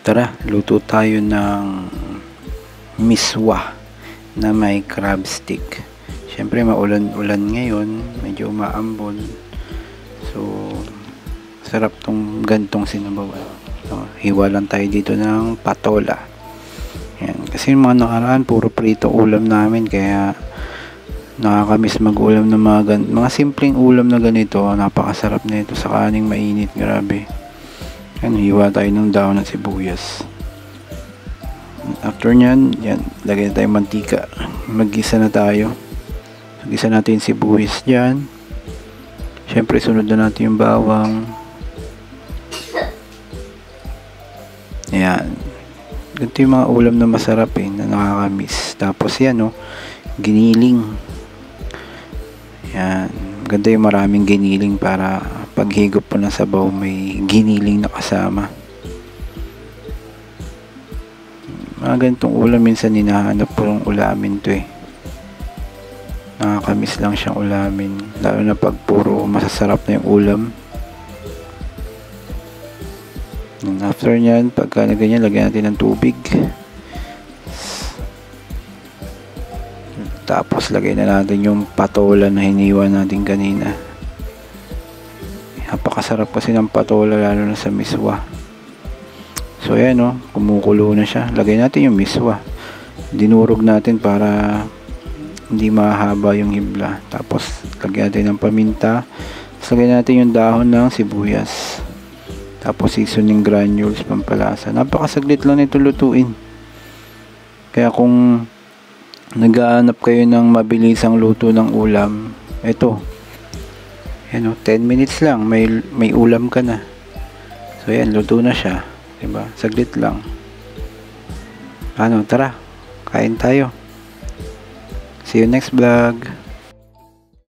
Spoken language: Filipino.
Tara, luto tayo ng miswa na may crab stick. Siyempre maulan-ulan ngayon, medyo umaambon. So, sarap tong gantong sinabaw. So, hiwa lang tayo dito ng patola. Yan. Kasi yung mga nakaraan, puro prito ulam namin, kaya nakakamiss mag-ulam ng mga simpleng ulam na ganito. Napakasarap na ito sa kaning mainit, grabe. Yan, hiwa tayo ng daon ng sibuyas. After nyan, yan, lagay na tayo mantika. Mag-gisa na tayo. Mag-gisa natin yung sibuyas dyan. Siyempre, sunod na natin yung bawang. Yan. Ganito yung mga ulam na masarap na nakakamiss. Tapos yan, giniling. Yan. Ganda yung maraming giniling para paghigop po ng sabaw may giniling na kasama. Mga ganitong ulam minsan hinahanap po ng ulamin to nakakamiss lang siyang ulamin, lalo na pag puro masasarap na yung ulam. And after nyan, pagka na ganyan, lagyan natin ng tubig. Tapos lagay na natin yung patola na hiniwa natin kanina. Napakasarap kasi ng patola, lalo na sa miswa. So ayan kumukulo na siya. Lagay natin yung miswa. Dinurog natin para hindi mahaba yung hibla. Tapos lagyan natin ng paminta. Tapos lagyan natin yung dahon ng sibuyas. Tapos seasoning granules, pampalasa. Napakasaglit lang nito lutuin. Kaya kung naghahanap kayo ng mabilisang luto ng ulam, ito. 10 minutes lang, may ulam ka na. So yan, luto na siya. Diba? Saglit lang. Tara, kain tayo. See you next vlog.